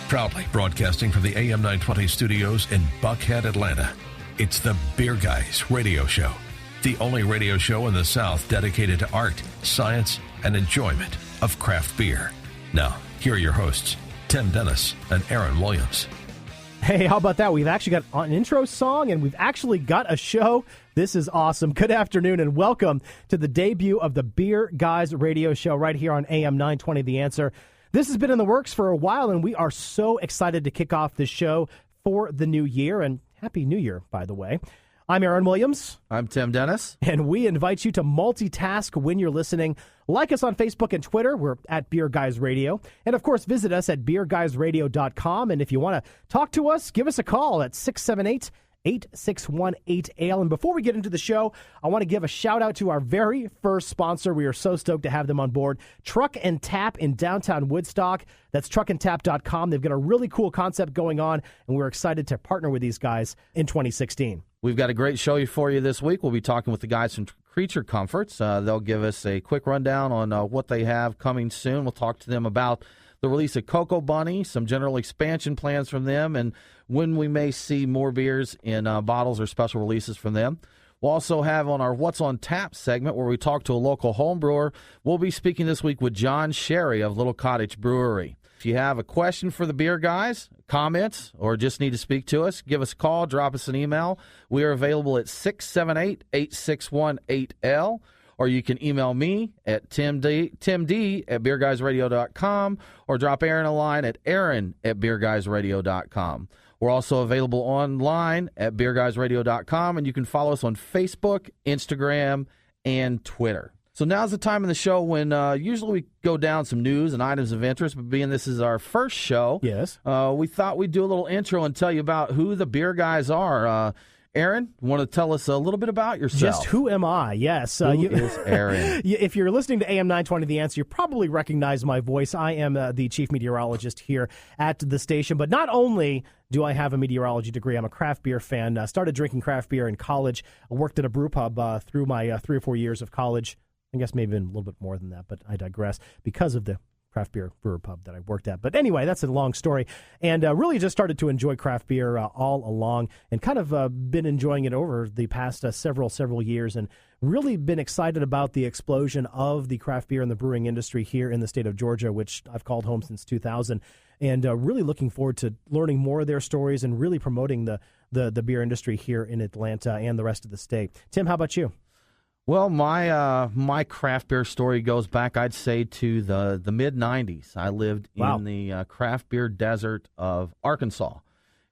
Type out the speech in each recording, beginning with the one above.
Proudly broadcasting from the AM 920 studios in Buckhead, Atlanta. It's the Beer Guys Radio Show, the only radio show in the South dedicated to art, science, and enjoyment of craft beer. Now, here are your hosts, Tim Dennis and Aaron Williams. Hey, how about that? We've actually got an intro song, and we've actually got a show. This is awesome. Good afternoon, and welcome to the debut of the Beer Guys Radio Show right here on AM 920 The Answer. This has been in the works for a while, and we are so excited to kick off this show for the new year. And Happy New Year, by the way. I'm Aaron Williams. I'm Tim Dennis. And we invite you to multitask when you're listening. Like us on Facebook and Twitter. We're at Beer Guys Radio. And, of course, visit us at beerguysradio.com. And if you want to talk to us, give us a call at 678-8618-AL. And before we get into the show, I want to give a shout-out to our very first sponsor. We are so stoked to have them on board, Truck and Tap in downtown Woodstock. That's truckandtap.com. They've got a really cool concept going on, and we're excited to partner with these guys in 2016. We've got a great show for you this week. We'll be talking with the guys from Creature Comforts. They'll give us a quick rundown on what they have coming soon. We'll talk to them about the release of Koko Buni, some general expansion plans from them, and when we may see more beers in bottles or special releases from them. We'll also have on our What's on Tap segment where we talk to a local homebrewer. We'll be speaking this week with Shari of Little Cottage Brewery. If you have a question for the Beer Guys, comments, or just need to speak to us, give us a call, drop us an email. We are available at 678-8618-L, or you can email me at timd@beerguysradio.com, or drop Aaron a line at aaron@beerguysradio.com. We're also available online at beerguysradio.com, and you can follow us on Facebook, Instagram, and Twitter. So now's the time in the show when usually we go down some news and items of interest, but being this is our first show, yes, we thought we'd do a little intro and tell you about who the Beer Guys are. Aaron, you want to tell us a little bit about yourself? Just who am I? Yes. Who is Aaron? If you're listening to AM 920 The Answer, you probably recognize my voice. I am the chief meteorologist here at the station. But not only do I have a meteorology degree, I'm a craft beer fan. Started drinking craft beer in college. I worked at a brew pub through my 3 or 4 years of college. I guess maybe even a little bit more than that, but I digress because of the craft beer brewer pub that I worked at. But anyway, that's a long story. And really just started to enjoy craft beer all along, and kind of been enjoying it over the past several years, and really been excited about the explosion of the craft beer and the brewing industry here in the state of Georgia, which I've called home since 2000. And really looking forward to learning more of their stories and really promoting the beer industry here in Atlanta and the rest of the state. Tim, how about you? Well, my craft beer story goes back, I'd say, to the mid-'90s. I lived in the craft beer desert of Arkansas,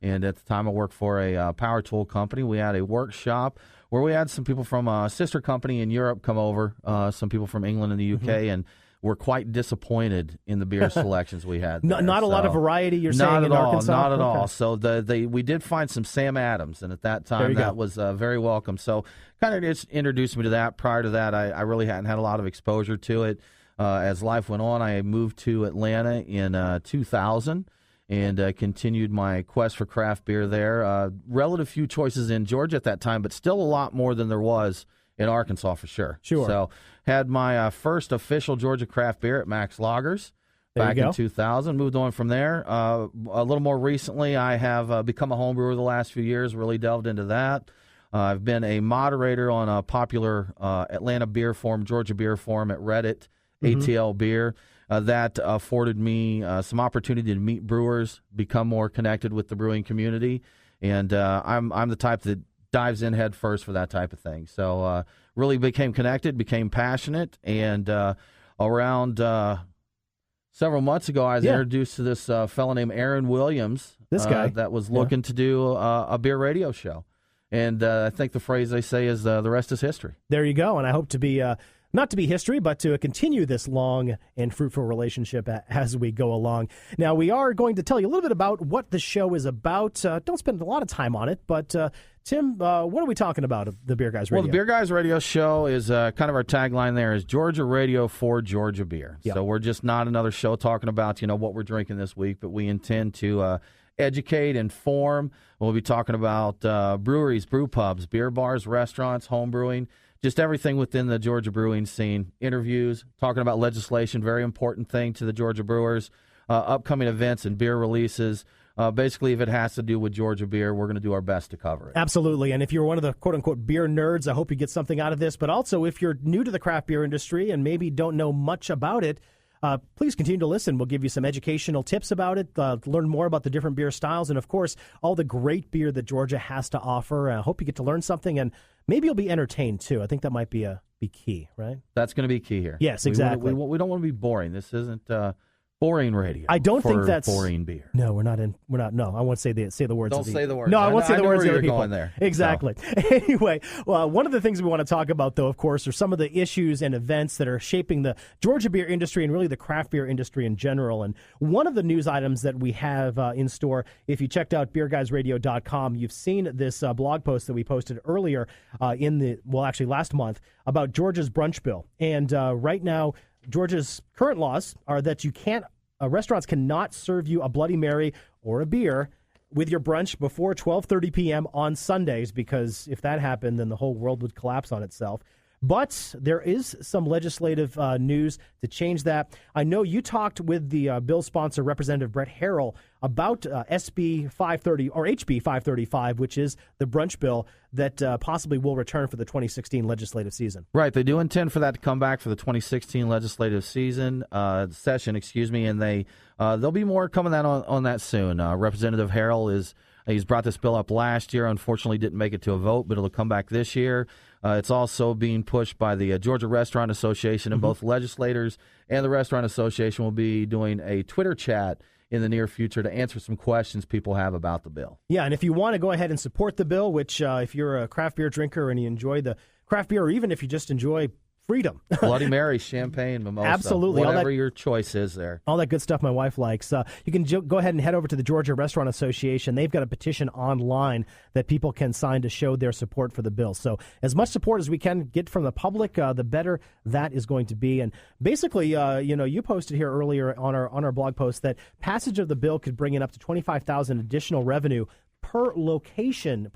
and at the time I worked for a power tool company. We had a workshop where we had some people from a sister company in Europe come over, some people from England and the UK, and were quite disappointed in the beer selections we had there. Not a lot of variety, you're saying, in Arkansas? Not at all. So we did find some Sam Adams, and at that time that was very welcome. So kind of just introduced me to that. Prior to that, I really hadn't had a lot of exposure to it. As life went on, I moved to Atlanta in 2000 and continued my quest for craft beer there. Relative few choices in Georgia at that time, but still a lot more than there was in Arkansas for sure. Sure. So had my first official Georgia craft beer at Max Lagers back in 2000. Moved on from there. A little more recently, I have become a home brewer the last few years, really delved into that. I've been a moderator on a popular Atlanta beer forum, Georgia beer forum at Reddit, ATL Beer. That afforded me some opportunity to meet brewers, become more connected with the brewing community. And I'm the type that dives in head first for that type of thing. So really became connected, became passionate, and around several months ago, I was introduced to this fellow named Aaron Williams. This guy that was looking to do a beer radio show. And I think the phrase they say is the rest is history. There you go. And I hope to be not to be history, but to continue this long and fruitful relationship as we go along. Now, we are going to tell you a little bit about what the show is about. Don't spend a lot of time on it, but Tim, what are we talking about of the Beer Guys Radio? Well, the Beer Guys Radio show is kind of our tagline there is Georgia Radio for Georgia beer. Yep. So we're just not another show talking about, what we're drinking this week, but we intend to educate, inform. We'll be talking about breweries, brew pubs, beer bars, restaurants, home brewing, just everything within the Georgia brewing scene. Interviews, talking about legislation, very important thing to the Georgia brewers. upcoming events and beer releases. Basically, if it has to do with Georgia beer, we're going to do our best to cover it. Absolutely. And if you're one of the quote-unquote beer nerds, I hope you get something out of this. But also, if you're new to the craft beer industry and maybe don't know much about it, please continue to listen. We'll give you some educational tips about it, learn more about the different beer styles, and, of course, all the great beer that Georgia has to offer. I hope you get to learn something, and maybe you'll be entertained, too. I think that might be key, right? That's going to be key here. Yes, exactly. We don't want to be boring. This isn't boring radio. I don't think that's boring beer. No, we're not. No, I won't say the words. Don't say the words. No, I won't say the words. I know where you're going there. Exactly. So. Anyway, well, one of the things we want to talk about, though, of course, are some of the issues and events that are shaping the Georgia beer industry and really the craft beer industry in general. And one of the news items that we have in store, if you checked out beerguysradio.com, you've seen this blog post that we posted earlier actually last month about Georgia's brunch bill. And right now, Georgia's current laws are that restaurants cannot serve you a Bloody Mary or a beer with your brunch before 12:30 p.m. on Sundays, because if that happened, then the whole world would collapse on itself. But there is some legislative news to change that. I know you talked with the bill sponsor, Representative Brett Harrell, about SB 530 or HB 535, which is the brunch bill that possibly will return for the 2016 legislative season. Right. They do intend for that to come back for the 2016 legislative session, and there'll be more coming on that soon. Representative Harrell he's brought this bill up last year. Unfortunately, didn't make it to a vote, but it'll come back this year. It's also being pushed by the Georgia Restaurant Association, and both legislators and the Restaurant Association will be doing a Twitter chat in the near future to answer some questions people have about the bill. Yeah, and if you want to go ahead and support the bill, which if you're a craft beer drinker and you enjoy the craft beer, or even if you just enjoy freedom. Bloody Mary, champagne, mimosa. Absolutely. Whatever your choice is there. All that good stuff my wife likes. You can go ahead and head over to the Georgia Restaurant Association. They've got a petition online that people can sign to show their support for the bill. So as much support as we can get from the public, the better that is going to be. And basically, you posted here earlier on our blog post that passage of the bill could bring in up to $25,000 additional revenue per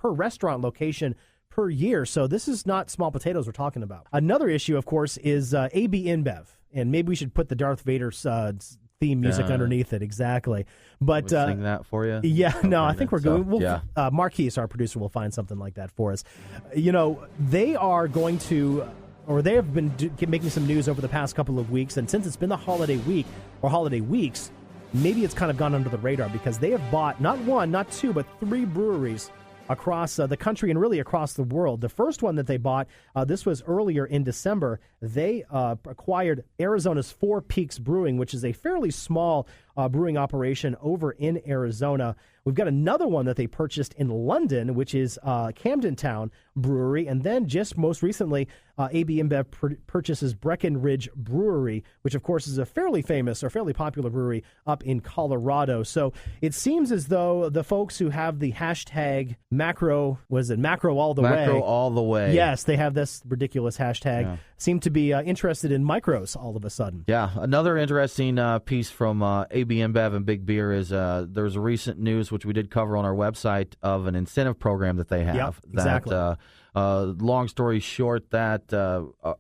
restaurant location, per year. So this is not small potatoes we're talking about. Another issue, of course, is AB InBev. And maybe we should put the Darth Vader theme music underneath it. Exactly. But sing that for you? Yeah, okay, no, I think we're good. Marquise, our producer, will find something like that for us. They are going to, or they have been making some news over the past couple of weeks. And since it's been the holiday week or holiday weeks, maybe it's kind of gone under the radar because they have bought not one, not two, but 3 breweries across the country and really across the world. The first one that they bought, this was earlier in December, they acquired Arizona's Four Peaks Brewing, which is a fairly small brewing operation over in Arizona. We've got another one that they purchased in London, which is Camden Town Brewery. And then just most recently, AB InBev purchases Breckenridge Brewery, which, of course, is a fairly famous or fairly popular brewery up in Colorado. So it seems as though the folks who have the hashtag macro all the way? Macro all the way. Yes, they have this ridiculous hashtag. Seem to be interested in micros all of a sudden. Yeah, another interesting piece from AB InBev and Big Beer is there's a recent news, which we did cover on our website, of an incentive program that they have. Yep, exactly. Long story short, that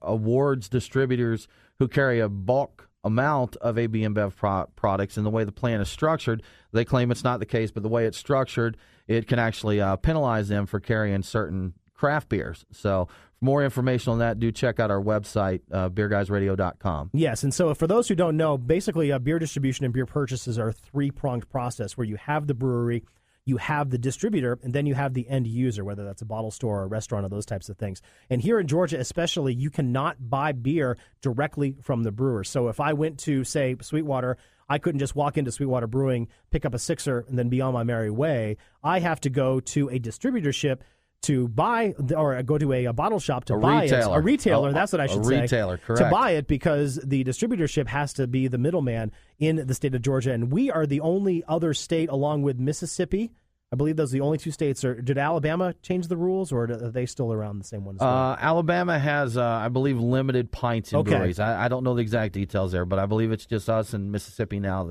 awards distributors who carry a bulk amount of AB InBev products, and the way the plan is structured, they claim it's not the case, but the way it's structured, it can actually penalize them for carrying certain craft beers. So for more information on that, do check out our website, beerguysradio.com. Yes, and so for those who don't know, basically beer distribution and beer purchases are a 3-pronged process where you have the brewery, you have the distributor, and then you have the end user, whether that's a bottle store or a restaurant or those types of things. And here in Georgia especially, you cannot buy beer directly from the brewer. So if I went to, say, Sweetwater, I couldn't just walk into Sweetwater Brewing, pick up a sixer, and then be on my merry way. I have to go to a distributorship to buy, or go to a bottle shop to buy it. A retailer, that's what I should say. A retailer, correct. To buy it, because the distributorship has to be the middleman in the state of Georgia. And we are the only other state, along with Mississippi. I believe those are the only 2 states. Did Alabama change the rules, or are they still around the same one as well? Alabama has, I believe, limited pints in breweries. I don't know the exact details there, but I believe it's just us and Mississippi now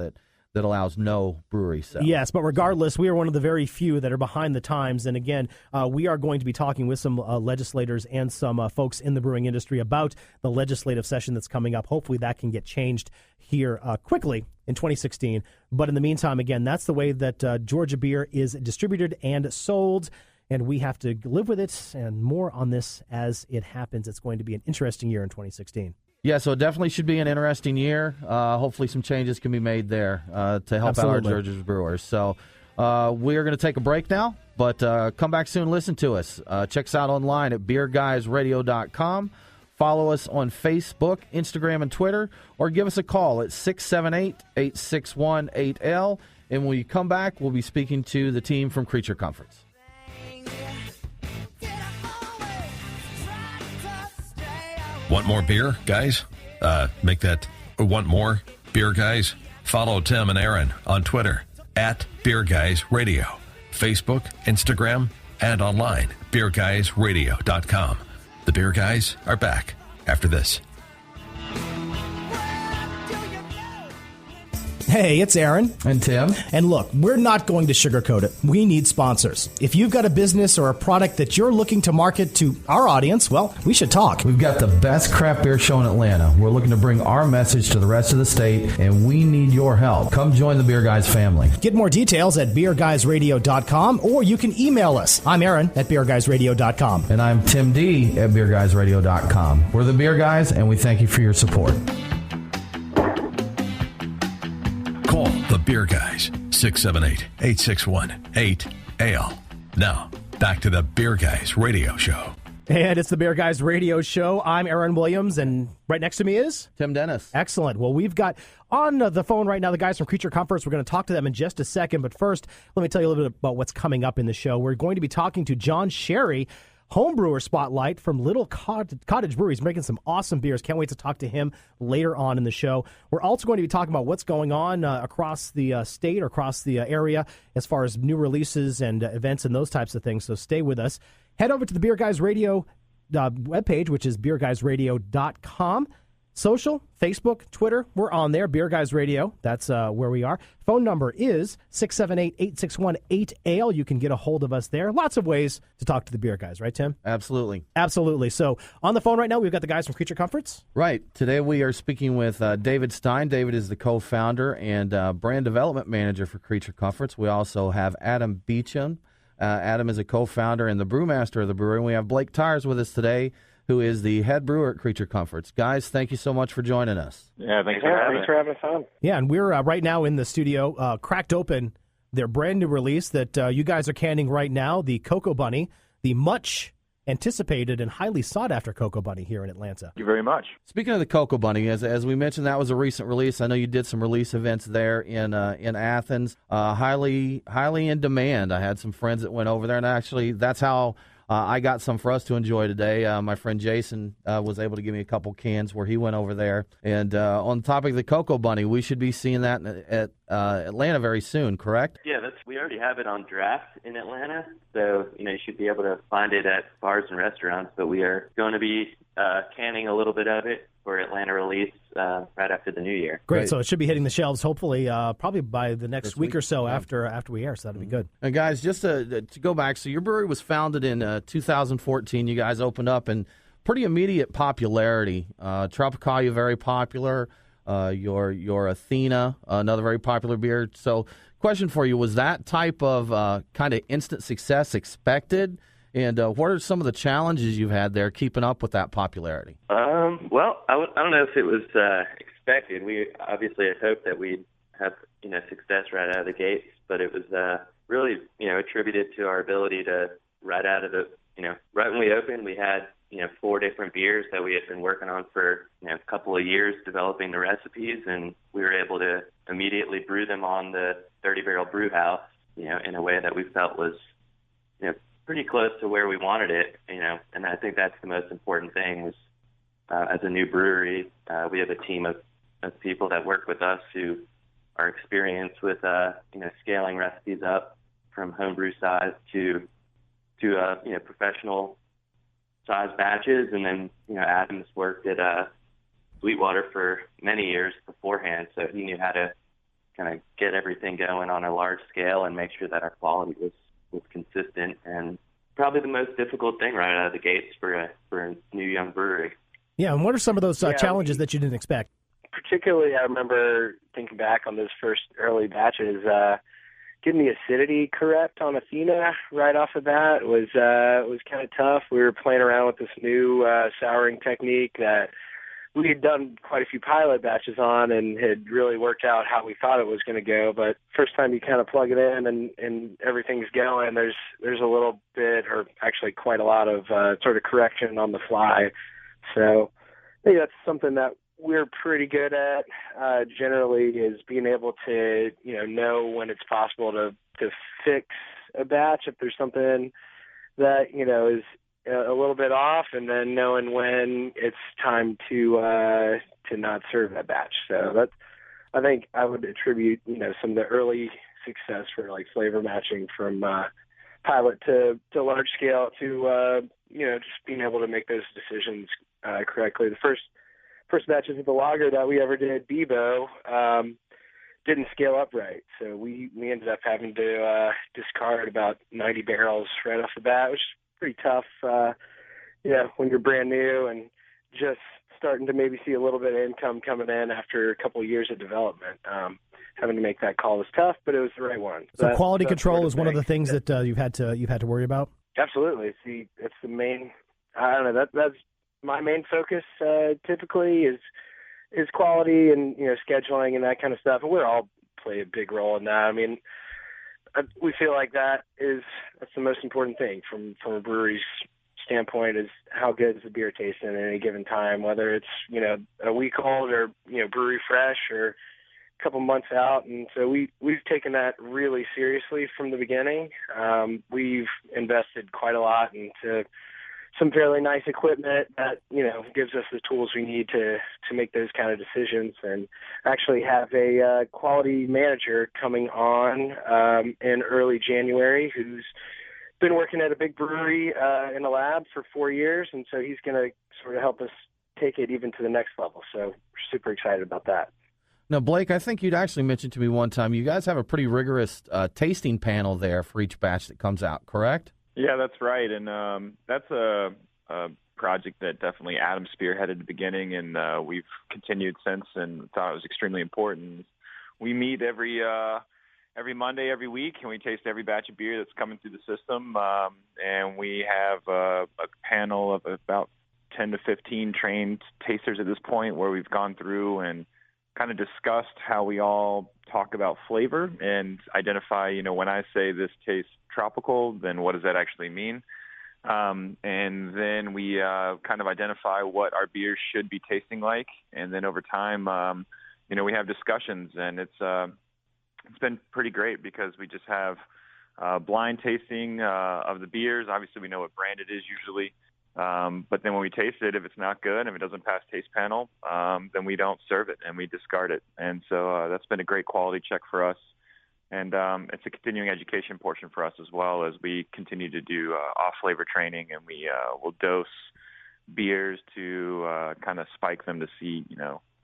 that allows no brewery sale. Yes, but regardless, we are one of the very few that are behind the times. And again, we are going to be talking with some legislators and some folks in the brewing industry about the legislative session that's coming up. Hopefully that can get changed here quickly in 2016. But in the meantime, again, that's the way that Georgia beer is distributed and sold. And we have to live with it, and more on this as it happens. It's going to be an interesting year in 2016. Yeah, so it definitely should be an interesting year. Hopefully some changes can be made there to help out our Georgia's brewers. So we are going to take a break now, but come back soon. Listen to us. Check us out online at beerguysradio.com. Follow us on Facebook, Instagram, and Twitter, or give us a call at 678-861-8L. And when you come back, we'll be speaking to the team from Creature Comforts. Want more beer, guys? Make that want more beer, guys? Follow Tim and Aaron on Twitter at Beer Guys Radio, Facebook, Instagram, and online, beerguysradio.com. The Beer Guys are back after this. Hey, it's Aaron. And Tim. And look, we're not going to sugarcoat it. We need sponsors. If you've got a business or a product that you're looking to market to our audience, well, we should talk. We've got the best craft beer show in Atlanta. We're looking to bring our message to the rest of the state, and we need your help. Come join the Beer Guys family. Get more details at beerguysradio.com, or you can email us. I'm Aaron at beerguysradio.com. And I'm Tim D at beerguysradio.com. We're the Beer Guys, and we thank you for your support. Call the Beer Guys, 678-861-8AL. Now, back to the Beer Guys Radio Show. And it's the Beer Guys Radio Show. I'm Aaron Williams, and right next to me is Tim Dennis. Excellent. Well, we've got on the phone right now the guys from Creature Comforts. We're going to talk to them in just a second. But first, let me tell you a little bit about what's coming up in the show. We're going to be talking to John Shari, homebrewer spotlight from Little Cottage Brewery. He's making some awesome beers. Can't wait to talk to him later on in the show. We're also going to be talking about what's going on across the state or across the area as far as new releases and events and those types of things. So stay with us. Head over to the Beer Guys Radio webpage, which is beerguysradio.com. Social, Facebook, Twitter, we're on there. Beer Guys Radio, that's where we are. Phone number is 678-861-8AL. You can get a hold of us there. Lots of ways to talk to the Beer Guys, right, Tim? Absolutely. Absolutely. So on the phone right now, we've got the guys from Creature Comforts. Right. Today we are speaking with David Stein. David is the co-founder and brand development manager for Creature Comforts. We also have Adam Beecham. Adam is a co-founder and the brewmaster of the brewery. And we have Blake Tyers with us today, who is the head brewer at Creature Comforts. Guys, thank you so much for joining us. Yeah, thanks for having us on. Yeah, and we're right now in the studio, cracked open their brand new release that you guys are canning right now, the Koko Buni, the much anticipated and highly sought after Koko Buni here in Atlanta. Thank you very much. Speaking of the Koko Buni, as we mentioned, that was a recent release. I know you did some release events there in Athens, highly in demand. I had some friends that went over there, and actually that's how I got some for us to enjoy today. My friend Jason was able to give me a couple cans where he went over there. And on the topic of the Koko Buni, we should be seeing that at Atlanta very soon, correct? Yeah, we already have it on draft in Atlanta. So, you should be able to find it at bars and restaurants. But we are going to be canning a little bit of it for Atlanta release right after the new year. Great. So it should be hitting the shelves hopefully probably by the next week or so after we air. So that'll be good. And guys, just to go back, so your brewery was founded in 2014. You guys opened up in pretty immediate popularity. Tropicalia, very popular. Your Athena, another very popular beer. So question for you, was that type of kind of instant success expected? And what are some of the challenges you've had there keeping up with that popularity? Well, I don't know if it was expected. We obviously had hoped that we'd have success right out of the gates, but it was really attributed to our ability to right out of the right when we opened, we had 4 different beers that we had been working on for a couple of years developing the recipes, and we were able to immediately brew them on the 30-barrel brew house, in a way that we felt was pretty close to where we wanted it, and I think that's the most important thing was as a new brewery, we have a team of people that work with us who are experienced with, scaling recipes up from homebrew size to professional size batches. And then, Adam's worked at Sweetwater for many years beforehand, so he knew how to kind of get everything going on a large scale and make sure that our quality was consistent, and probably the most difficult thing right out of the gates for a new young brewery. Yeah, and what are some of those challenges that you didn't expect? Particularly, I remember thinking back on those first early batches, getting the acidity correct on Athena right off the bat was kind of tough. We were playing around with this new souring technique that we had done quite a few pilot batches on and had really worked out how we thought it was going to go. But first time you kind of plug it in and everything's going, there's a little bit, or actually quite a lot of sort of correction on the fly. So I think that's something that we're pretty good at generally, is being able to know when it's possible to fix a batch if there's something that is a little bit off, and then knowing when it's time to not serve that batch. So that's, I think I would attribute some of the early success for like flavor matching from pilot to large scale to just being able to make those decisions correctly. The first batches of the lager that we ever did, Bebo, didn't scale up right. So we ended up having to discard about 90 barrels right off the bat, which is pretty tough, when you're brand new and just starting to maybe see a little bit of income coming in after a couple of years of development. Having to make that call was tough, but it was the right one. So quality control is one of the things that you've had to worry about? Absolutely. It's the main, I don't know, that's my main focus typically is quality and scheduling and that kind of stuff. And we all play a big role in that. I mean, we feel like that's the most important thing from a brewery's standpoint, is how good is the beer tasting at any given time, whether it's a week old or brewery fresh or a couple months out. And so we've taken that really seriously from the beginning. We've invested quite a lot into some fairly nice equipment that gives us the tools we need to make those kind of decisions, and actually have a quality manager coming on in early January who's been working at a big brewery in a lab for 4 years, and so he's going to sort of help us take it even to the next level. So we're super excited about that. Now, Blake, I think you'd actually mentioned to me one time you guys have a pretty rigorous tasting panel there for each batch that comes out, correct? Yeah, that's right, and that's a project that definitely Adam spearheaded at the beginning, and we've continued since, and thought it was extremely important. We meet every Monday, every week, and we taste every batch of beer that's coming through the system, and we have a panel of about 10 to 15 trained tasters at this point, where we've gone through and kind of discussed how we all talk about flavor and identify, when I say this tastes tropical, then what does that actually mean? And then we kind of identify what our beers should be tasting like. And then over time, we have discussions, and it's been pretty great because we just have blind tasting of the beers. Obviously, we know what brand it is usually. But then when we taste it, if it's not good, if it doesn't pass taste panel, then we don't serve it and we discard it. And so that's been a great quality check for us. And it's a continuing education portion for us as well, as we continue to do off-flavor training, and we will dose beers to kind of spike them to see,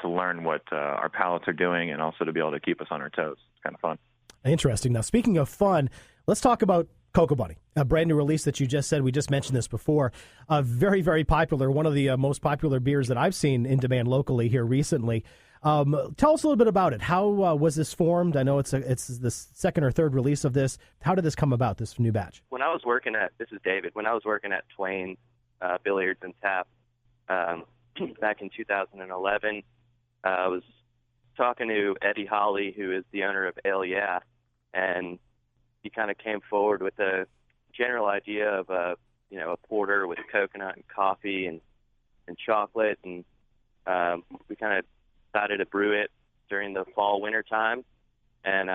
to learn what our palates are doing, and also to be able to keep us on our toes. It's kind of fun. Interesting. Now, speaking of fun, let's talk about Koko Buni, a brand new release that you just said. We just mentioned this before. Very, very popular. One of the most popular beers that I've seen in demand locally here recently. Tell us a little bit about it. How was this formed? I know it's the second or third release of this. How did this come about, this new batch? This is David. When I was working at Twain's Billiards and Tap back in 2011, I was talking to Eddie Holly, who is the owner of Ale Yeah, and he kind of came forward with a general idea of a porter with coconut and coffee and chocolate, and we kind of decided to brew it during the fall winter time, and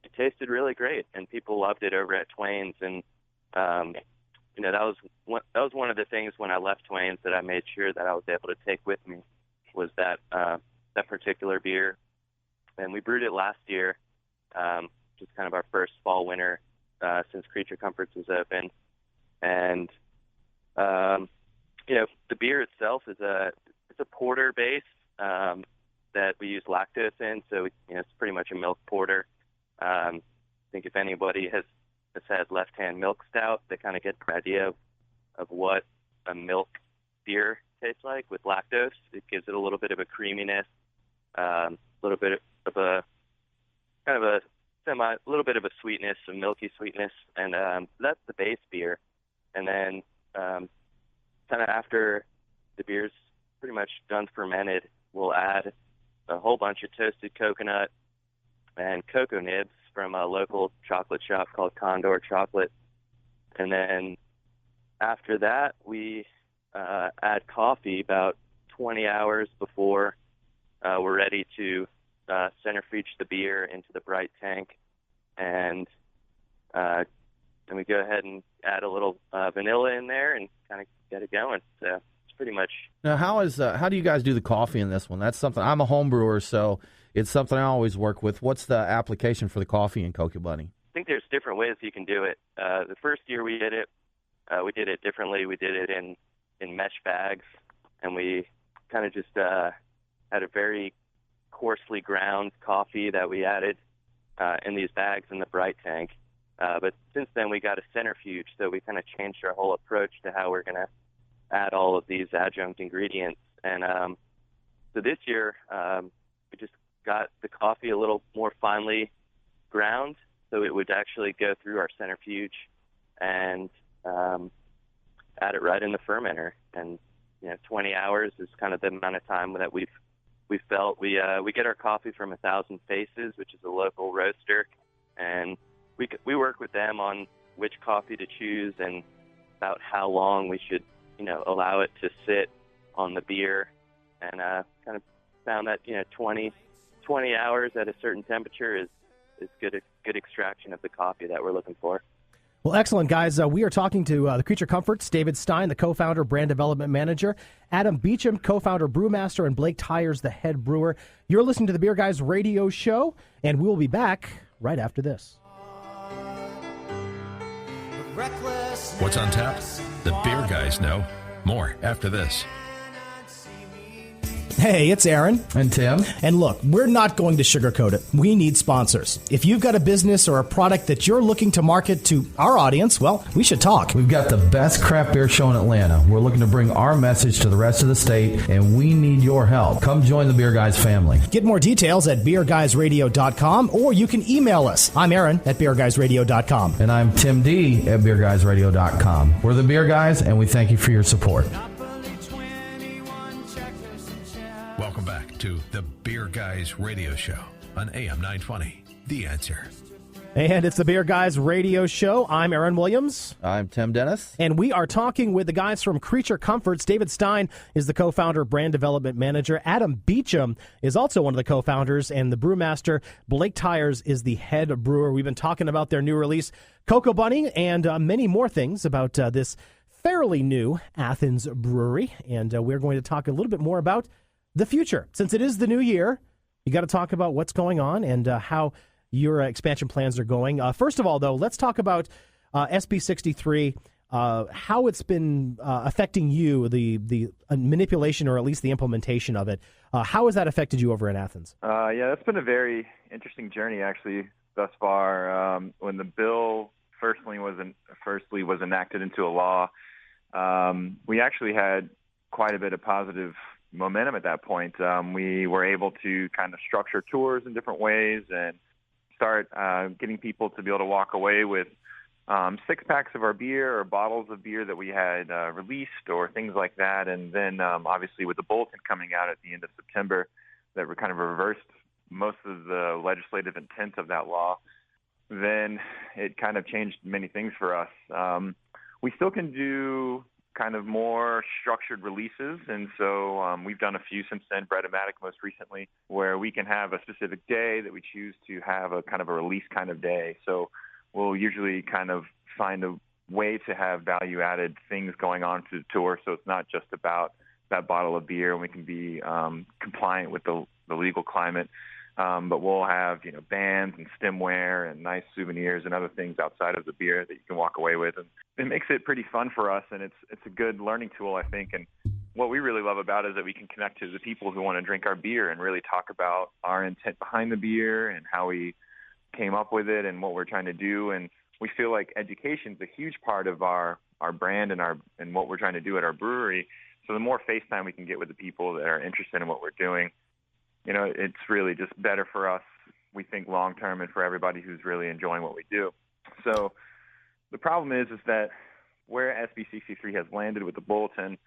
it tasted really great, and people loved it over at Twain's. And that was one of the things when I left Twain's that I made sure that I was able to take with me, was that particular beer. And we brewed it last year, just kind of our first fall winter since Creature Comforts was open. And the beer itself it's a porter base that we use lactose in, so it's pretty much a milk porter. I think if anybody has had left-hand milk stout, they kind of get the idea of what a milk beer tastes like with lactose. It gives it a little bit of a creaminess, a little bit of a kind of a little bit of a sweetness, a milky sweetness, and that's the base beer. And then kind of after the beer's pretty much done fermented, we'll add a whole bunch of toasted coconut and cocoa nibs from a local chocolate shop called Condor Chocolate. And then after that, we add coffee about 20 hours before we're ready to centrifuge the beer into the bright tank, and then we go ahead and add a little vanilla in there and kind of get it going. So it's pretty much. Now, how do you guys do the coffee in this one? That's something I'm a home brewer, so it's something I always work with. What's the application for the coffee in Koko Buni? I think there's different ways you can do it. The first year we did it differently. We did it in mesh bags, and we kind of just had a very coarsely ground coffee that we added in these bags in the bright tank. But since then, we got a centrifuge, so we kind of changed our whole approach to how we're going to add all of these adjunct ingredients. And so this year, we just got the coffee a little more finely ground, so it would actually go through our centrifuge and add it right in the fermenter. And 20 hours is kind of the amount of time that we felt. We get our coffee from 1,000 Faces, which is a local roaster, and we work with them on which coffee to choose and about how long we should allow it to sit on the beer, and kind of found that 20 hours at a certain temperature is good extraction of the coffee that we're looking for. Well, excellent, guys. We are talking to the Creature Comforts, David Stein, the co-founder, brand development manager, Adam Beecham, co-founder, brewmaster, and Blake Tyers, the head brewer. You're listening to the Beer Guys radio show, and we will be back right after this. What's on tap? The Beer Guys know. More after this. Hey, it's Aaron. And Tim. And look, we're not going to sugarcoat it. We need sponsors. If you've got a business or a product that you're looking to market to our audience, well, we should talk. We've got the best craft beer show in Atlanta. We're looking to bring our message to the rest of the state, and we need your help. Come join the Beer Guys family. Get more details at beerguysradio.com, or you can email us. I'm Aaron at beerguysradio.com. And I'm Tim D at beerguysradio.com. We're the Beer Guys, and we thank you for your support. Welcome back to the Beer Guys radio show on AM 920. The Answer. And it's the Beer Guys radio show. I'm Aaron Williams. I'm Tim Dennis. And we are talking with the guys from Creature Comforts. David Stein is the co-founder, brand development manager. Adam Beecham is also one of the co-founders, and the brewmaster, Blake Tyers, is the head brewer. We've been talking about their new release, Koko Buni, and many more things about this fairly new Athens brewery. And we're going to talk a little bit more about the future. Since it is the new year, you got to talk about what's going on and how your expansion plans are going. First of all, though, let's talk about SB 63, how it's been affecting you, the manipulation or at least the implementation of it. How has that affected you over in Athens? Yeah, that's been a very interesting journey, actually, thus far. When the bill firstly was enacted into a law, we actually had quite a bit of positive momentum at that point. We were able to kind of structure tours in different ways and start getting people to be able to walk away with 6-packs of our beer or bottles of beer that we had released or things like that. And then obviously with the bulletin coming out at the end of September that kind of reversed most of the legislative intent of that law, then it kind of changed many things for us. We still can do kind of more structured releases, and so we've done a few since then, Bread-O-Matic most recently, where we can have a specific day that we choose to have a kind of a release kind of day. So we'll usually kind of find a way to have value-added things going on to the tour, so it's not just about that bottle of beer, and we can be compliant with the legal climate. But we'll have, bands and stemware and nice souvenirs and other things outside of the beer that you can walk away with. And it makes it pretty fun for us, and it's a good learning tool, I think. And what we really love about it is that we can connect to the people who want to drink our beer and really talk about our intent behind the beer and how we came up with it and what we're trying to do. And we feel like education is a huge part of our brand and what we're trying to do at our brewery. So the more face time we can get with the people that are interested in what we're doing, it's really just better for us, we think, long term, and for everybody who's really enjoying what we do. So the problem is that where SB63 has landed with the bulletin,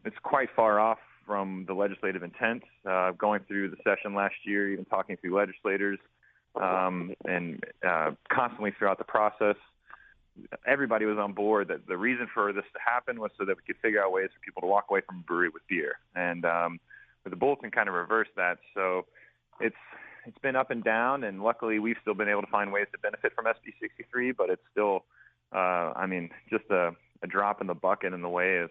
it's quite far off from the legislative intent. Going through the session last year, even talking to legislators, and constantly throughout the process, everybody was on board that the reason for this to happen was so that we could figure out ways for people to walk away from a brewery with beer. And the bulletin kind of reversed that. So it's been up and down, and luckily we've still been able to find ways to benefit from SB63, but it's still, just a drop in the bucket in the way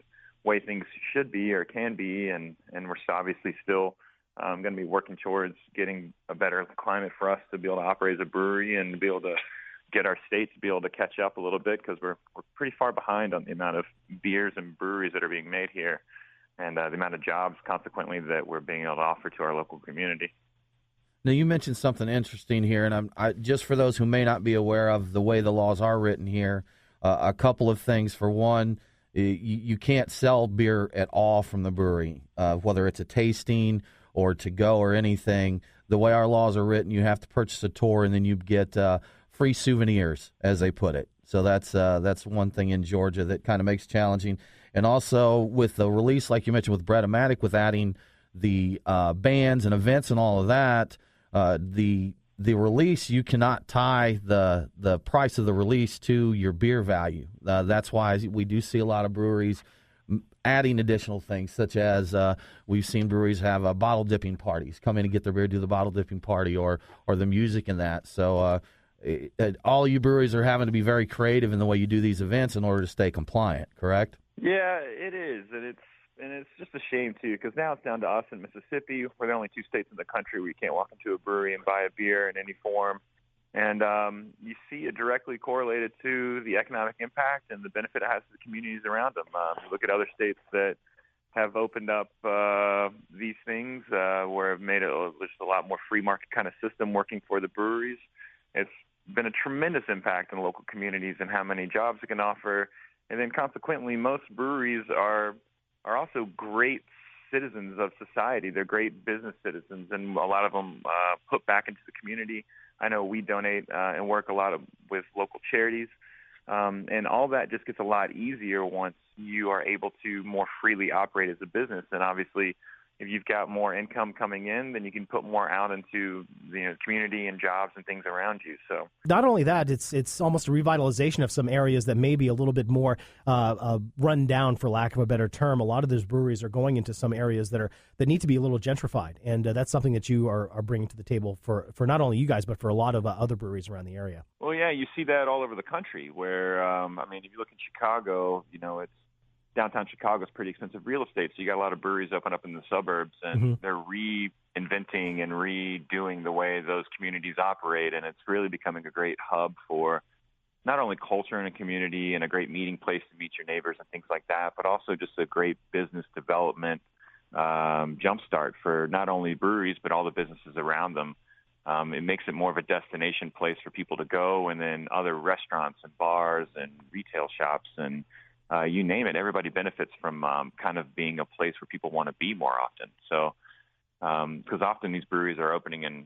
things should be or can be, and we're obviously still going to be working towards getting a better climate for us to be able to operate as a brewery and to be able to get our state to be able to catch up a little bit, because we're pretty far behind on the amount of beers and breweries that are being made here, and the amount of jobs, consequently, that we're being able to offer to our local community. Now, you mentioned something interesting here, and I just for those who may not be aware of the way the laws are written here, a couple of things. For one, you can't sell beer at all from the brewery, whether it's a tasting or to go or anything. The way our laws are written, you have to purchase a tour, and then you get free souvenirs, as they put it. So that's one thing in Georgia that kind of makes it challenging. And also with the release, like you mentioned with Brett-O-Matic, with adding the bands and events and all of that, the release, you cannot tie the price of the release to your beer value. That's why we do see a lot of breweries adding additional things, such as we've seen breweries have bottle dipping parties, come in and get their beer, do the bottle dipping party, or the music in that. So all you breweries are having to be very creative in the way you do these events in order to stay compliant, correct? Yeah, it is, and it's just a shame too, because now it's down to us in Mississippi. We're the only two states in the country where you can't walk into a brewery and buy a beer in any form. And you see it directly correlated to the economic impact and the benefit it has to the communities around them. You look at other states that have opened up these things where have made it just a lot more free market kind of system working for the breweries. It's been a tremendous impact on local communities and how many jobs it can offer. And then consequently, most breweries are also great citizens of society. They're great business citizens, and a lot of them put back into the community. I know we donate and work a lot with local charities, and all that just gets a lot easier once you are able to more freely operate as a business. And obviously, if you've got more income coming in, then you can put more out into the community and jobs and things around you. So not only that, it's almost a revitalization of some areas that may be a little bit more run down, for lack of a better term. A lot of those breweries are going into some areas that need to be a little gentrified, and that's something that you are bringing to the table for not only you guys, but for a lot of other breweries around the area. Well, yeah, you see that all over the country. Where if you look in Chicago, it's downtown Chicago is pretty expensive real estate, so you got a lot of breweries open up in the suburbs, and they're reinventing and redoing the way those communities operate, and it's really becoming a great hub for not only culture in a community and a great meeting place to meet your neighbors and things like that, but also just a great business development jumpstart for not only breweries but all the businesses around them. It makes it more of a destination place for people to go, and then other restaurants and bars and retail shops and you name it, everybody benefits from kind of being a place where people want to be more often. So, because often these breweries are opening in,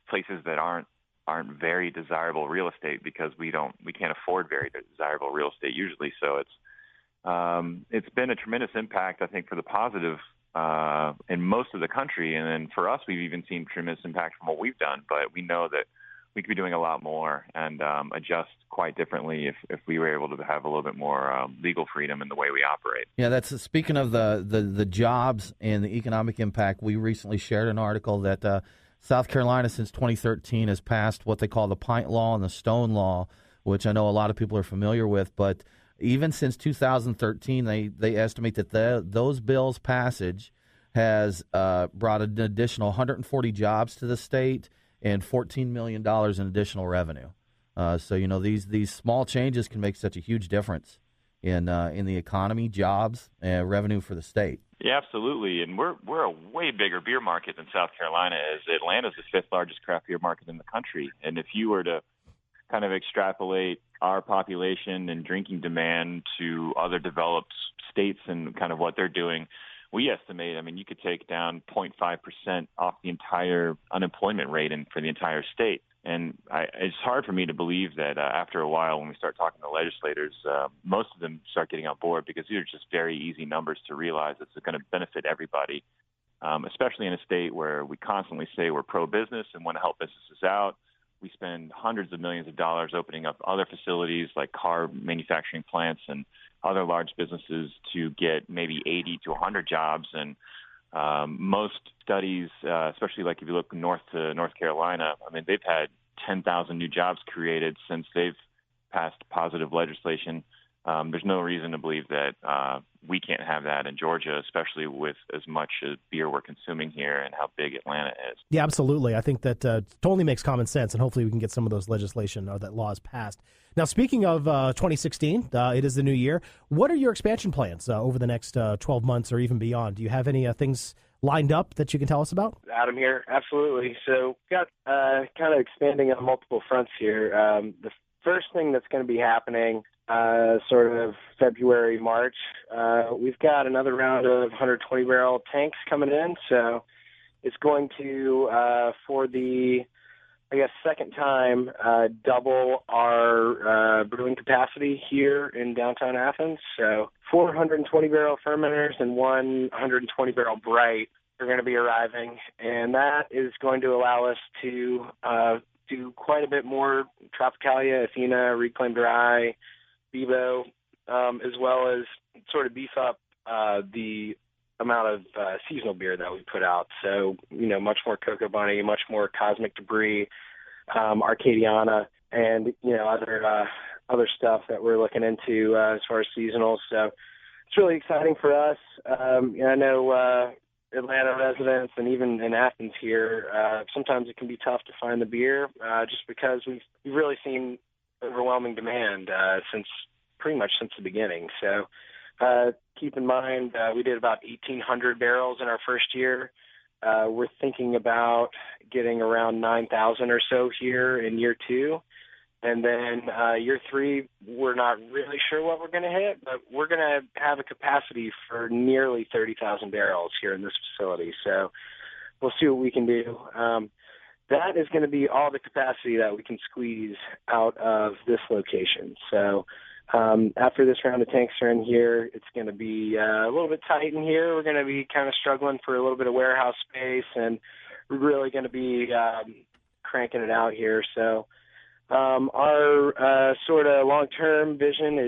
places that aren't very desirable real estate, because we can't afford very desirable real estate usually. So it's been a tremendous impact, I think, for the positive in most of the country. And then for us, we've even seen tremendous impact from what we've done, but we know that we could be doing a lot more and adjust quite differently if we were able to have a little bit more legal freedom in the way we operate. Yeah, that's speaking of the jobs and the economic impact. We recently shared an article that South Carolina, since 2013, has passed what they call the Pint Law and the Stone Law, which I know a lot of people are familiar with. But even since 2013, they estimate that those bills' passage has brought an additional 140 jobs to the state and $14 million in additional revenue. So these small changes can make such a huge difference in the economy, jobs, and revenue for the state. Yeah, absolutely. And we're a way bigger beer market than South Carolina is. Atlanta's the fifth largest craft beer market in the country. And if you were to kind of extrapolate our population and drinking demand to other developed states and kind of what they're doing, we estimate, you could take down 0.5% off the entire unemployment rate for the entire state. And it's hard for me to believe that after a while, when we start talking to legislators, most of them start getting on board, because these are just very easy numbers to realize it's going to benefit everybody, especially in a state where we constantly say we're pro-business and want to help businesses out. We spend hundreds of millions of dollars opening up other facilities like car manufacturing plants and other large businesses to get maybe 80 to 100 jobs. And most studies, especially like if you look north to North Carolina, they've had 10,000 new jobs created since they've passed positive legislation. There's no reason to believe that we can't have that in Georgia, especially with as much beer we're consuming here and how big Atlanta is. Yeah, absolutely. I think that totally makes common sense, and hopefully we can get some of those legislation or that laws passed. Now, speaking of 2016, it is the new year. What are your expansion plans over the next 12 months or even beyond? Do you have any things lined up that you can tell us about? Adam here. Absolutely. So got kind of expanding on multiple fronts here. The first thing that's going to be happening sort of February, March, we've got another round of 120-barrel tanks coming in. So it's going to, for the, second time, double our brewing capacity here in downtown Athens. So 4 120-barrel fermenters and 1 120-barrel bright are going to be arriving, and that is going to allow us to do quite a bit more Tropicalia, Athena, Reclaimed Rye, Bebo, as well as sort of beef up the amount of seasonal beer that we put out. So, much more Koko Buni, much more Cosmic Debris, Arcadiana, and, other stuff that we're looking into as far as seasonals. So it's really exciting for us. I know Atlanta residents and even in Athens here, sometimes it can be tough to find the beer just because we've really seen overwhelming demand pretty much since the beginning. So keep in mind, we did about 1,800 barrels in our first year. We're thinking about getting around 9,000 or so here in year 2. And then year 3, we're not really sure what we're going to hit, but we're going to have a capacity for nearly 30,000 barrels here in this facility. So we'll see what we can do. That is going to be all the capacity that we can squeeze out of this location. So after this round of tanks are in here, it's going to be a little bit tight in here. We're going to be kind of struggling for a little bit of warehouse space, and we're really going to be cranking it out here. So our sort of long-term vision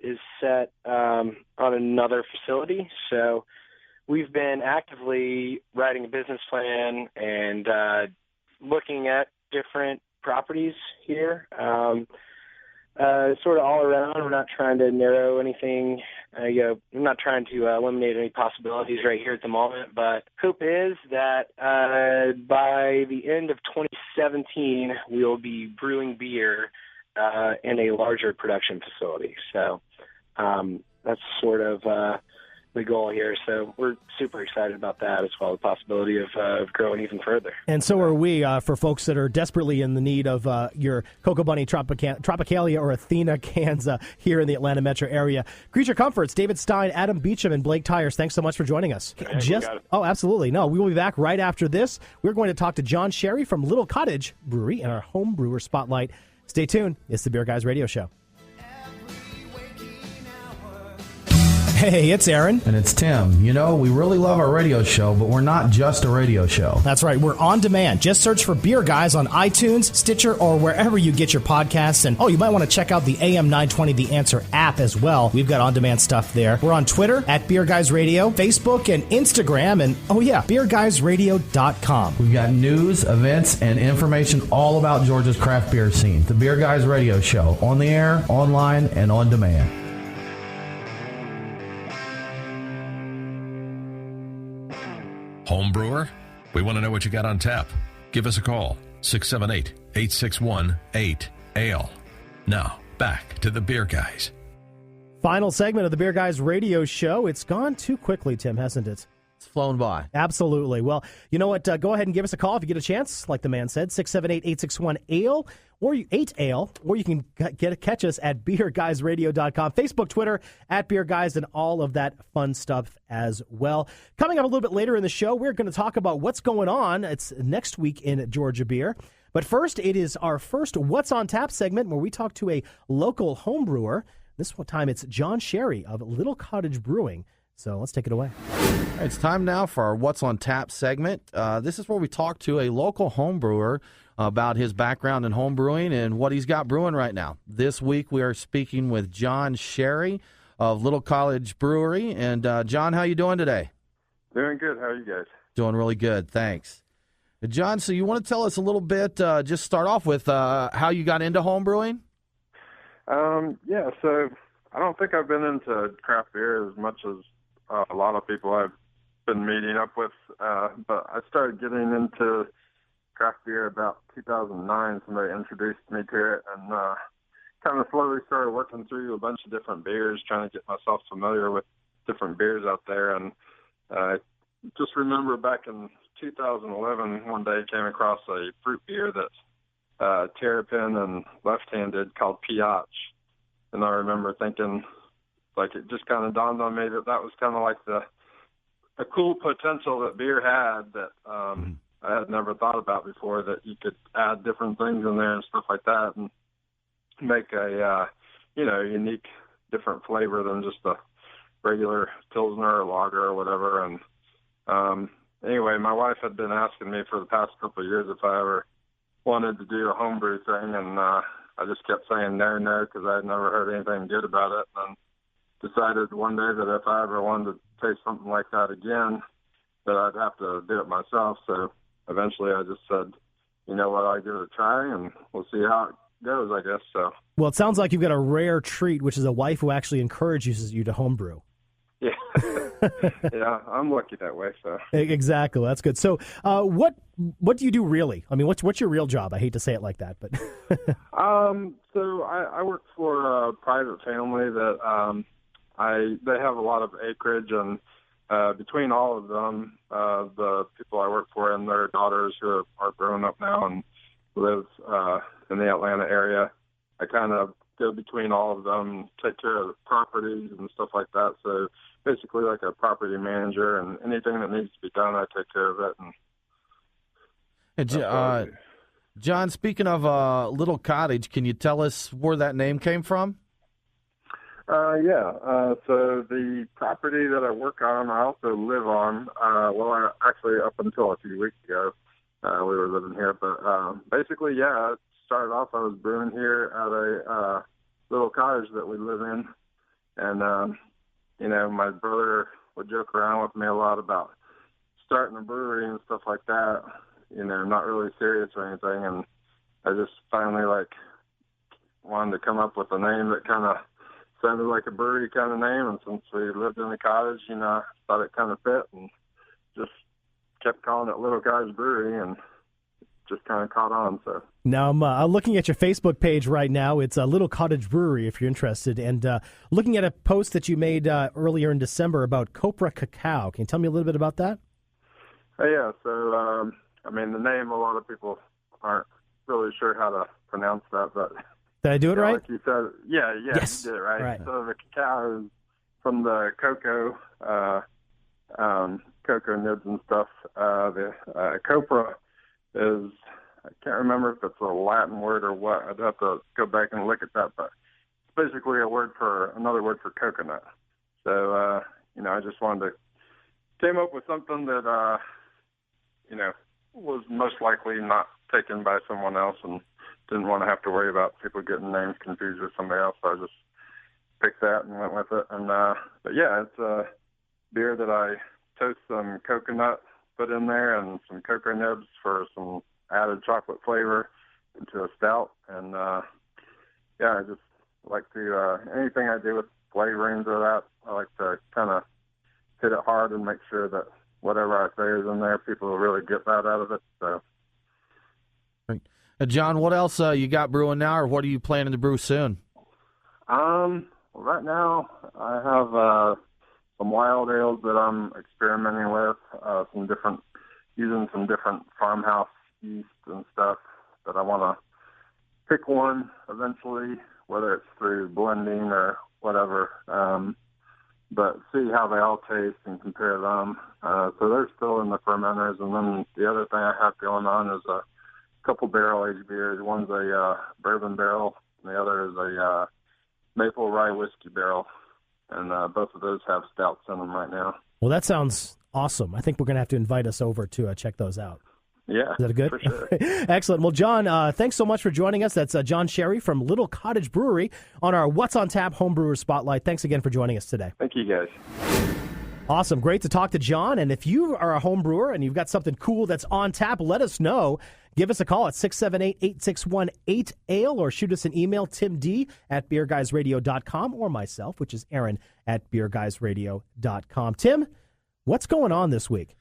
is set on another facility. So we've been actively writing a business plan and looking at different properties here. Sort of all around. We're not trying to narrow anything. I'm not trying to eliminate any possibilities right here at the moment, but hope is that by the end of 2017, we'll be brewing beer in a larger production facility. So that's sort of the goal here. So we're super excited about that as well, the possibility of growing even further. And so are we, for folks that are desperately in the need of your Koko Buni, Tropicalia, or Athena cans here in the Atlanta metro area. Creature Comforts, David Stein, Adam Beecham, and Blake Tyers, thanks so much for joining us. Oh, absolutely. No, we will be back right after this. We're going to talk to John Shari from Little Cottage Brewery in our home brewer spotlight. Stay tuned. It's the Beer Guys Radio Show. Hey, it's Aaron. And it's Tim. We really love our radio show, but we're not just a radio show. That's right. We're on demand. Just search for Beer Guys on iTunes, Stitcher, or wherever you get your podcasts. And, you might want to check out the AM 920 The Answer app as well. We've got on-demand stuff there. We're on Twitter at Beer Guys Radio, Facebook, and Instagram. And, beerguysradio.com. We've got news, events, and information all about Georgia's craft beer scene. The Beer Guys Radio Show, on the air, online, and on demand. Homebrewer? We want to know what you got on tap. Give us a call, 678-861-8ALE. Now, back to the Beer Guys. Final segment of the Beer Guys radio show. It's gone too quickly, Tim, hasn't it? It's flown by. Absolutely. Well, you know what? Go ahead and give us a call if you get a chance, like the man said, 678-861-ALE, or 8ALE, or you can catch us at beerguysradio.com, Facebook, Twitter, at Beer Guys, and all of that fun stuff as well. Coming up a little bit later in the show, we're going to talk about what's going on. It's next week in Georgia Beer. But first, it is our first What's on Tap segment where we talk to a local homebrewer. This time it's John Shari of Little Cottage Brewing. So let's take it away. It's time now for our What's on Tap segment. This is where we talk to a local homebrewer about his background in homebrewing and what he's got brewing right now. This week we are speaking with John Shari of Little Cottage Brewery. And John, how you doing today? Doing good. How are you guys? Doing really good, thanks. John, so you want to tell us a little bit, just start off with how you got into homebrewing? Yeah, so I don't think I've been into craft beer as much as a lot of people I've been meeting up with, but I started getting into craft beer about 2009. Somebody introduced me to it, and kind of slowly started working through a bunch of different beers, trying to get myself familiar with different beers out there. And I just remember back in 2011, one day came across a fruit beer that's terrapin and left-handed called Piach. And I remember thinking, like, it just kind of dawned on me that was kind of like a cool potential that beer had that I had never thought about before, that you could add different things in there and stuff like that and make a, unique, different flavor than just a regular Pilsner or lager or whatever. And anyway, my wife had been asking me for the past couple of years if I ever wanted to do a homebrew thing, and I just kept saying no, because I had never heard anything good about it. And decided one day that if I ever wanted to taste something like that again, that I'd have to do it myself. So eventually I just said, you know what, I'll give it a try, and we'll see how it goes, I guess. So. Well, it sounds like you've got a rare treat, which is a wife who actually encourages you to homebrew. Yeah. Yeah, I'm lucky that way. So exactly, that's good. So, what do you do really? I mean, what's your real job? I hate to say it like that, but so I work for a private family that they have a lot of acreage, and between all of them, the people I work for and their daughters who are grown up now and live in the Atlanta area, I kind of go between all of them, take care of the properties and stuff like that. So basically like a property manager, and anything that needs to be done, I take care of it. And John, speaking of Little Cottage, can you tell us where that name came from? Yeah. So the property that I work on, I also live on. Actually up until a few weeks ago, we were living here. But basically, yeah, it started off, I was brewing here at a little cottage that we live in. And, my brother would joke around with me a lot about starting a brewery and stuff like that, not really serious or anything. And I just finally, wanted to come up with a name that kind of sounded like a brewery kind of name. And since we lived in the cottage, I thought it kind of fit, and just kept calling it Little Cottage Brewery, and just kind of caught on. So now I'm looking at your Facebook page right now. It's a Little Cottage Brewery, if you're interested, and looking at a post that you made earlier in December about Copra Cacao. Can you tell me a little bit about that? Yeah. So the name, a lot of people aren't really sure how to pronounce that, but did I do it right? Like you said, yeah, yes. You did it right. Right. So the cacao is from the cocoa, cocoa nibs and stuff. The copra is, I can't remember if it's a Latin word or what. I'd have to go back and look at that, but it's basically another word for coconut. So, I just came up with something that, was most likely not taken by someone else, and didn't want to have to worry about people getting names confused with somebody else. So I just picked that and went with it. And, but yeah, it's a beer that I toast some coconut, put in there, and some cocoa nibs for some added chocolate flavor into a stout. And, I just like to, anything I do with flavorings or that, I like to kind of hit it hard and make sure that whatever I say is in there, people will really get that out of it. So. John, what else you got brewing now, or what are you planning to brew soon? Well, Right now, I have some wild ales that I'm experimenting with, using some different farmhouse yeast and stuff that I want to pick one eventually, whether it's through blending or whatever, but see how they all taste and compare them. So they're still in the fermenters. And then the other thing I have going on is a couple barrel-aged beers. One's a bourbon barrel, and the other is a maple rye whiskey barrel. And both of those have stouts in them right now. Well, that sounds awesome. I think we're going to have to invite us over to check those out. Yeah, is that good? For sure. Excellent. Well, John, thanks so much for joining us. That's John Shari from Little Cottage Brewery on our What's on Tap Homebrewer Spotlight. Thanks again for joining us today. Thank you, guys. Awesome. Great to talk to John. And if you are a home brewer and you've got something cool that's on tap, let us know. Give us a call at 678-861-8ALE or shoot us an email, timd@beerguysradio.com, or myself, which is Aaron at beerguysradio.com. Tim, what's going on this week?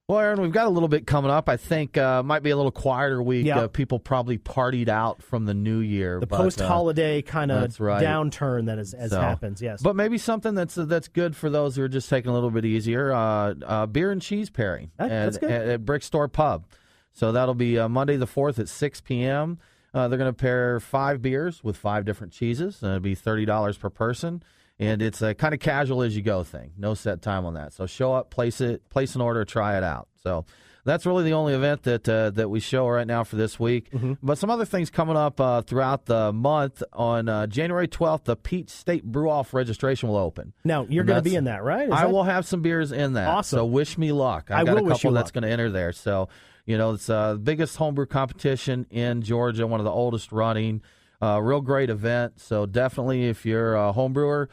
Well, Aaron, we've got a little bit coming up. I think might be a little quieter week. Yep. People probably partied out from the new year. The post-holiday kind of downturn that happens, yes. But maybe something that's good for those who are just taking a little bit easier, beer and cheese pairing that's good. at Brick Store Pub. So that'll be Monday the 4th at 6 p.m. They're going to pair 5 beers with 5 different cheeses. It'll be $30 per person. And it's a kind of casual as you go thing. No set time on that. So show up, place an order, try it out. So that's really the only event that we show right now for this week. Mm-hmm. But some other things coming up throughout the month. On January 12th, the Peach State Brew-Off registration will open. Now, you're going to be in that, right? I will have some beers in that. Awesome. So wish me luck. I've got a couple that's going to enter there. So, it's the biggest homebrew competition in Georgia, one of the oldest running. Real great event. So definitely, if you're a home brewer,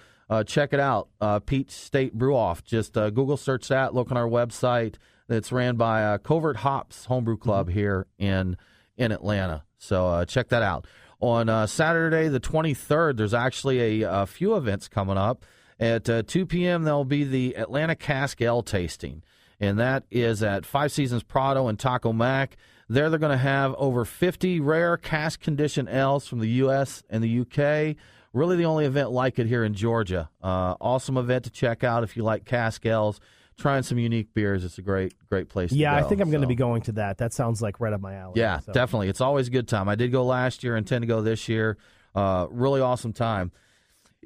check it out. Peach State Brew Off. Just Google search that. Look on our website. It's ran by Covert Hops Homebrew Club here in Atlanta. So check that out. On Saturday the 23rd, there's actually a few events coming up. At 2 p.m., there'll be the Atlanta Cask Ale tasting, and that is at Five Seasons Prado and Taco Mac. There they're going to have over 50 rare cask condition ales from the U.S. and the U.K., really the only event like it here in Georgia. Awesome event to check out if you like cask ales. Trying some unique beers. It's a great place to go. Yeah, I think I'm going to be going to that. That sounds like right up my alley. Yeah, definitely. It's always a good time. I did go last year, intend to go this year. Really awesome time.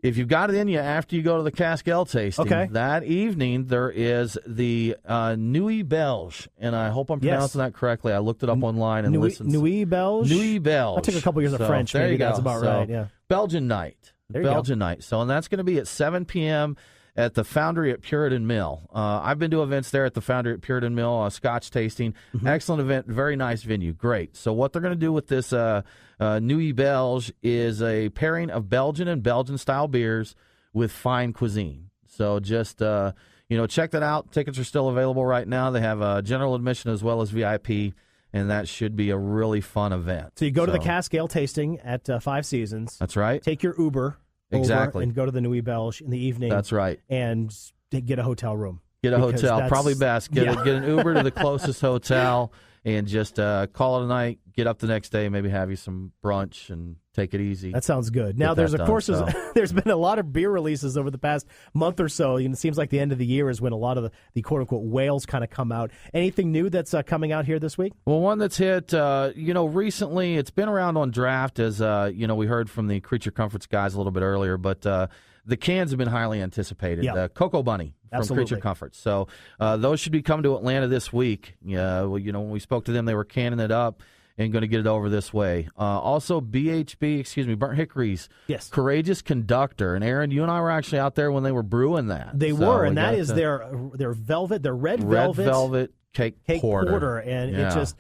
If you've got it in you after you go to the cask ale tasting, that evening there is the Nuit Belge, and I hope I'm pronouncing that correctly. I looked it up online and listened. Nuit Belge? Nuit Belge. I took a couple years of French. There Maybe you go. That's about right, yeah. Belgian night. Belgian night. So, and that's going to be at 7 p.m., at the Foundry at Puritan Mill. I've been to events there at the Foundry at Puritan Mill, Scotch tasting. Mm-hmm. Excellent event, very nice venue, great. So what they're going to do with this Nuit Belge is a pairing of Belgian and Belgian-style beers with fine cuisine. So just, check that out. Tickets are still available right now. They have general admission as well as VIP, and that should be a really fun event. So you go to the cask ale tasting at Five Seasons. That's right. Take your Uber. Exactly. And go to the Nuit Belge in the evening. That's right. And get a hotel room. Get a hotel. Probably best. Get an Uber to the closest hotel and just call it a night. Get up the next day, maybe have you some brunch and take it easy. That sounds good. Now, there's been a lot of beer releases over the past month or so. It seems like the end of the year is when a lot of the quote-unquote whales kind of come out. Anything new that's coming out here this week? Well, one that's hit, recently, it's been around on draft as, we heard from the Creature Comforts guys a little bit earlier, but the cans have been highly anticipated. Koko Buni from Creature Comforts. So those should be coming to Atlanta this week. When we spoke to them, they were canning it up and going to get it over this way. Also, Burnt Hickory's Courageous Conductor. And, Aaron, you and I were actually out there when they were brewing that. They were, and that is their velvet, their red velvet cake porter. And it just...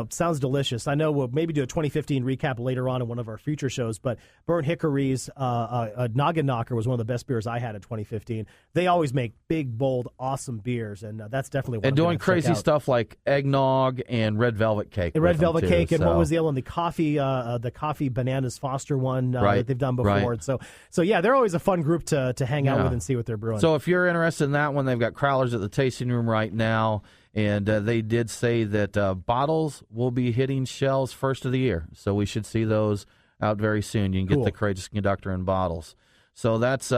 sounds delicious. I know we'll maybe do a 2015 recap later on in one of our future shows, but Burnt Hickory's Noggin Knocker was one of the best beers I had in 2015. They always make big, bold, awesome beers, and that's definitely one. And doing crazy stuff like eggnog and red velvet cake. The red velvet cake, and what was the other one? The coffee bananas Foster one that they've done before. Right. So yeah, they're always a fun group to hang out with and see what they're brewing. So if you're interested in that one, they've got crowlers at the tasting room right now. And they did say that bottles will be hitting shelves first of the year. So we should see those out very soon. You can get the Courageous Conductor in bottles. So that's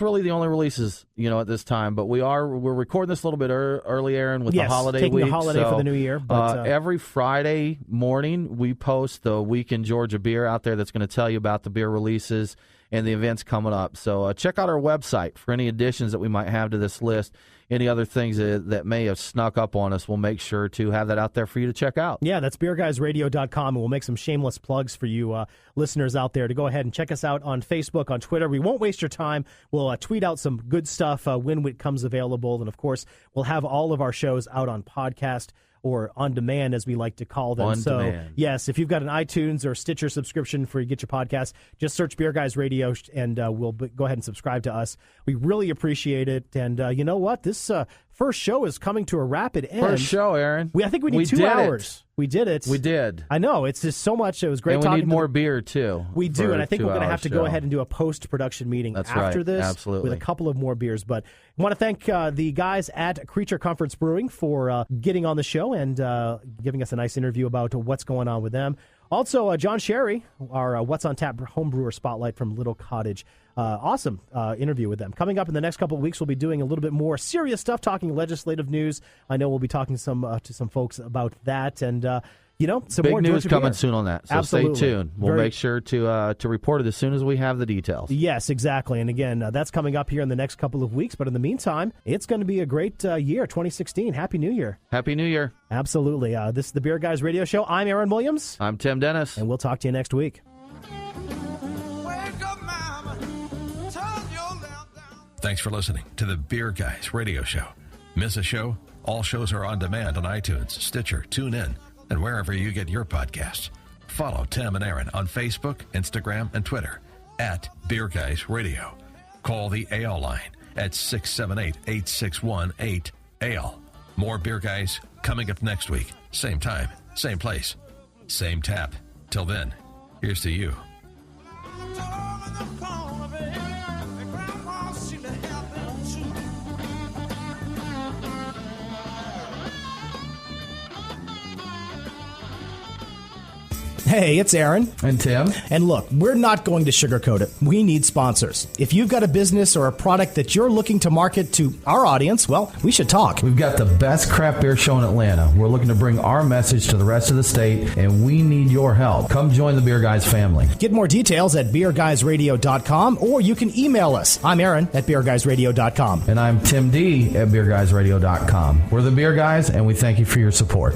really the only releases, at this time. But we're recording this a little bit early, Aaron, with the holiday taking week. The holiday for the new year. But, every Friday morning, we post the Week in Georgia beer out there that's going to tell you about the beer releases and the events coming up. So check out our website for any additions that we might have to this list. Any other things that may have snuck up on us, we'll make sure to have that out there for you to check out. Yeah, that's beerguysradio.com, and we'll make some shameless plugs for you listeners out there to go ahead and check us out on Facebook, on Twitter. We won't waste your time. We'll tweet out some good stuff when it comes available, and, of course, we'll have all of our shows out on podcast or on demand, as we like to call them. Demand. Yes, if you've got an iTunes or Stitcher subscription for you get your podcast, just search Beer Guys Radio, and we'll go ahead and subscribe to us. We really appreciate it. And you know what? This first show is coming to a rapid end. First show, Aaron. I think we need 2 hours. We did it. We did. I know. It's just so much. It was great and talking. We need more beer, too. We do, and I think we're going to have to go ahead and do a post-production meeting after this. Absolutely. With a couple of more beers. But I want to thank the guys at Creature Comforts Brewing for getting on the show and giving us a nice interview about what's going on with them. Also, John Shari, our What's on Tap homebrewer spotlight from Little Cottage. Awesome interview with them. Coming up in the next couple of weeks, we'll be doing a little bit more serious stuff, talking legislative news. I know we'll be talking to some folks about that, and some big more news Georgia coming beer. soon on that. So Absolutely. Stay tuned. We'll make sure to report it as soon as we have the details. Yes, exactly. And again, that's coming up here in the next couple of weeks. But in the meantime, it's going to be a great year, 2016. Happy New Year. Happy New Year. Absolutely. This is the Beer Guys Radio Show. I'm Aaron Williams. I'm Tim Dennis. And we'll talk to you next week. Thanks for listening to the Beer Guys Radio Show. Miss a show? All shows are on demand on iTunes, Stitcher, TuneIn, and wherever you get your podcasts. Follow Tim and Aaron on Facebook, Instagram, and Twitter at Beer Guys Radio. Call the AL line at 678-861-8AL. More Beer Guys coming up next week. Same time, same place, same tap. Till then, here's to you. Hey, it's Aaron. And Tim. And look, we're not going to sugarcoat it. We need sponsors. If you've got a business or a product that you're looking to market to our audience, well, we should talk. We've got the best craft beer show in Atlanta. We're looking to bring our message to the rest of the state, and we need your help. Come join the Beer Guys family. Get more details at beerguysradio.com, or you can email us. I'm Aaron at beerguysradio.com. And I'm Tim D at beerguysradio.com. We're the Beer Guys, and we thank you for your support.